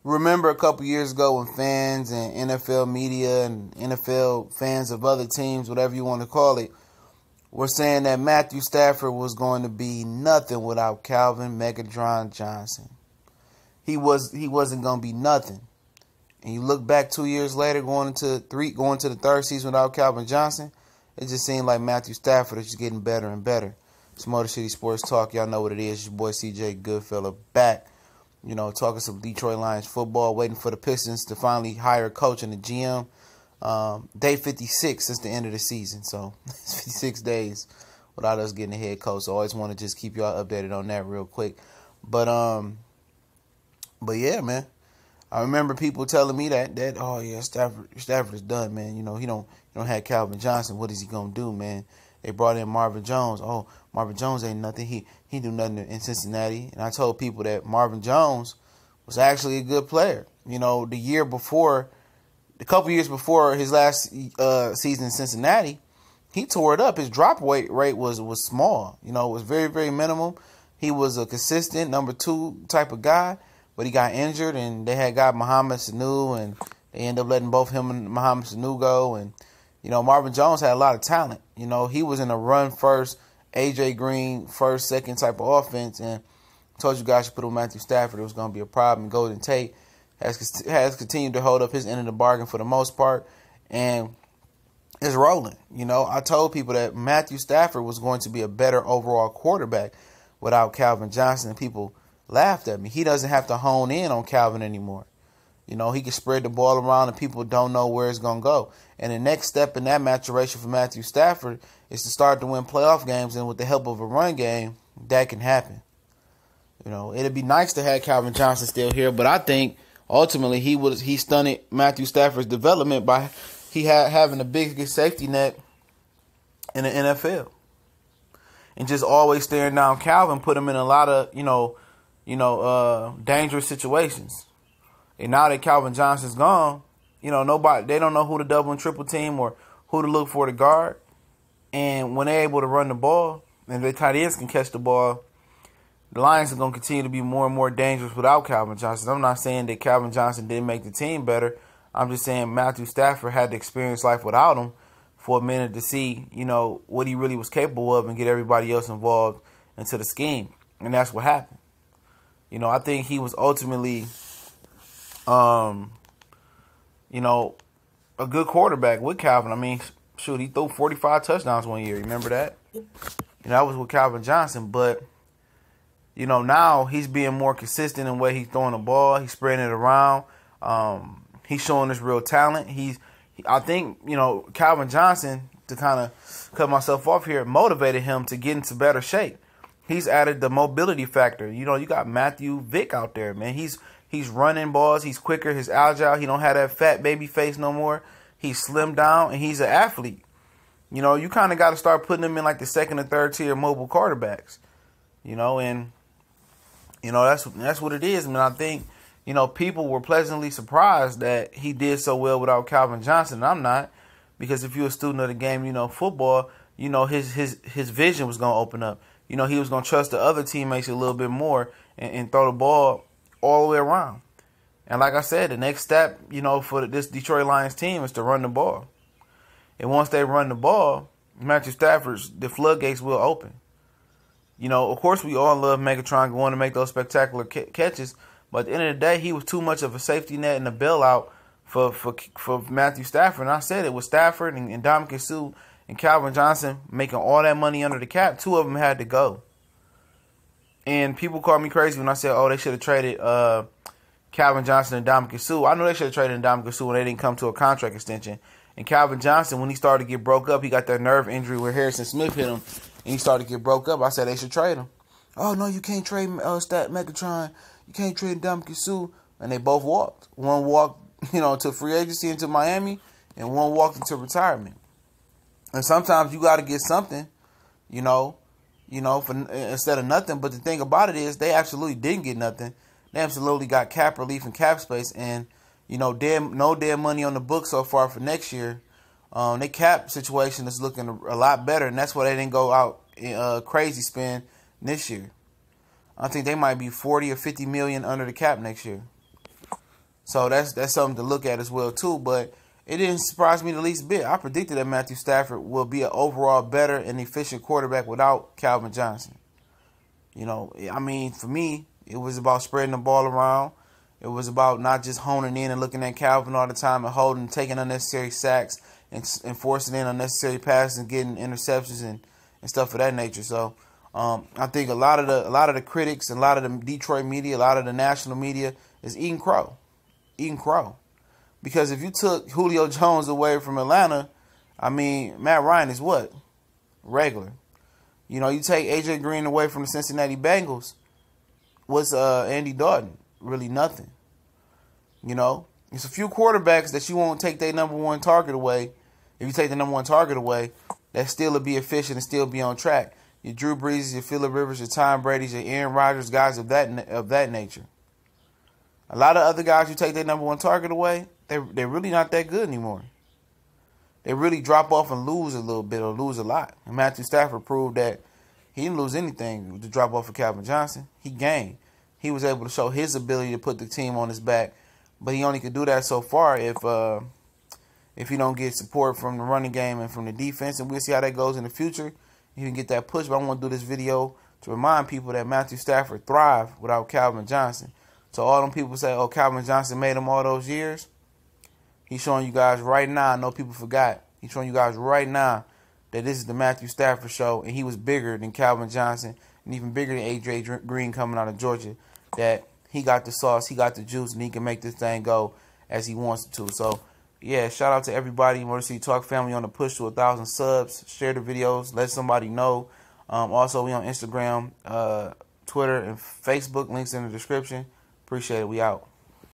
remember a couple years ago when fans and NFL media and NFL fans of other teams, whatever you want to call it, were saying that Matthew Stafford was going to be nothing without Calvin Megatron Johnson. He wasn't going to be nothing. And you look back 2 years later, going to the third season without Calvin Johnson, it just seemed like Matthew Stafford is just getting better and better. It's Motor City Sports Talk. Y'all know what it is. Your boy CJ Goodfella back. You know, talking some Detroit Lions football, waiting for the Pistons to finally hire a coach and a GM. Day 56 since the end of the season. So, it's 56 days without us getting a head coach. So, I always want to just keep y'all updated on that real quick. But yeah, man. I remember people telling me that oh yeah, Stafford is done, man. You know, he don't have Calvin Johnson. What is he gonna do, man? They brought in Marvin Jones. Oh, Marvin Jones ain't nothing. He do nothing in Cincinnati. And I told people that Marvin Jones was actually a good player. You know, a couple years before his last season in Cincinnati, he tore it up. His drop rate was small. You know, it was very, very minimum. He was a consistent number 2 type of guy. But he got injured, and they had got Mohamed Sanu, and they ended up letting both him and Mohamed Sanu go. And, you know, Marvin Jones had a lot of talent. You know, he was in a run-first, A.J. Green first, second type of offense. And I told you guys to put on Matthew Stafford. It was going to be a problem. Golden Tate has continued to hold up his end of the bargain for the most part. And it's rolling. You know, I told people that Matthew Stafford was going to be a better overall quarterback without Calvin Johnson, and people laughed at me. He doesn't have to hone in on Calvin anymore. You know, he can spread the ball around and people don't know where it's going to go. And the next step in that maturation for Matthew Stafford is to start to win playoff games, and with the help of a run game, that can happen. You know, it'd be nice to have Calvin Johnson still here, but I think ultimately he stunted Matthew Stafford's development by having the biggest safety net in the NFL. And just always staring down Calvin put him in a lot of, dangerous situations. And now that Calvin Johnson's gone, they don't know who to double and triple team or who to look for to guard. And when they're able to run the ball, and their tight ends can catch the ball, the Lions are going to continue to be more and more dangerous without Calvin Johnson. I'm not saying that Calvin Johnson didn't make the team better. I'm just saying Matthew Stafford had to experience life without him for a minute to see, what he really was capable of and get everybody else involved into the scheme. And that's what happened. I think he was ultimately, a good quarterback with Calvin. I mean, shoot, he threw 45 touchdowns one year. Remember that? That was with Calvin Johnson. But, now he's being more consistent in the way he's throwing the ball. He's spreading it around. He's showing his real talent. I think, Calvin Johnson, to kind of cut myself off here, motivated him to get into better shape. He's added the mobility factor. You got Matthew Vick out there, man. He's running balls. He's quicker. He's agile. He don't have that fat baby face no more. He's slimmed down, and he's an athlete. You kind of got to start putting him in like the second or third tier mobile quarterbacks. That's what it is. I mean, I think, people were pleasantly surprised that he did so well without Calvin Johnson. And I'm not, because if you're a student of the game, football, his vision was going to open up. He was going to trust the other teammates a little bit more and throw the ball all the way around. And like I said, the next step, for this Detroit Lions team is to run the ball. And once they run the ball, Matthew Stafford's, the floodgates will open. Of course, we all love Megatron going to make those spectacular catches. But at the end of the day, he was too much of a safety net and a bailout for Matthew Stafford. And I said it with Stafford and Ndamukong Suh and Calvin Johnson making all that money under the cap. 2 of them had to go. And people called me crazy when I said, they should have traded Calvin Johnson and Ndamukong Suh. I know they should have traded Ndamukong Suh when they didn't come to a contract extension. And Calvin Johnson, when he started to get broke up, he got that nerve injury where Harrison Smith hit him, and he started to get broke up. I said they should trade him. Oh, no, you can't trade Megatron. You can't trade Ndamukong Suh. And they both walked. One walked, to free agency into Miami, and one walked into retirement. And sometimes you got to get something, instead of nothing. But the thing about it is they absolutely didn't get nothing. They absolutely got cap relief and cap space. And, no damn money on the book so far for next year. Their cap situation is looking a lot better. And that's why they didn't go out crazy spend this year. I think they might be 40 or 50 million under the cap next year. So that's something to look at as well too. But it didn't surprise me the least bit. I predicted that Matthew Stafford will be an overall better and efficient quarterback without Calvin Johnson. You know, I mean, for me, it was about spreading the ball around. It was about not just honing in and looking at Calvin all the time and holding, taking unnecessary sacks and forcing in unnecessary passes and getting interceptions and stuff of that nature. So I think a lot of the critics and a lot of the Detroit media, a lot of the national media is eating crow. Because if you took Julio Jones away from Atlanta, I mean, Matt Ryan is what? Regular. You know, you take A.J. Green away from the Cincinnati Bengals, what's Andy Dalton? Really nothing. You know, it's a few quarterbacks that you won't take their number one target away. If you take the number one target away, that still will be efficient and still be on track. Your Drew Brees, your Phillip Rivers, your Tom Brady's, your Aaron Rodgers, guys of that nature. A lot of other guys who take their number one target away, they're really not that good anymore. They really drop off and lose a little bit or lose a lot. And Matthew Stafford proved that he didn't lose anything to drop off of Calvin Johnson. He gained. He was able to show his ability to put the team on his back, but he only could do that so far if he don't get support from the running game and from the defense. And we'll see how that goes in the future. You can get that push, but I want to do this video to remind people that Matthew Stafford thrived without Calvin Johnson. So all them people say, oh, Calvin Johnson made him all those years. He's showing you guys right now. I know people forgot. He's showing you guys right now that this is the Matthew Stafford show, and he was bigger than Calvin Johnson and even bigger than A.J. Green coming out of Georgia. That he got the sauce, he got the juice, and he can make this thing go as he wants it to. So, yeah, shout out to everybody, Motor City Talk family, on the push to 1,000 subs. Share the videos, let somebody know. Also, we on Instagram, Twitter, and Facebook. Links in the description. Appreciate it. We out.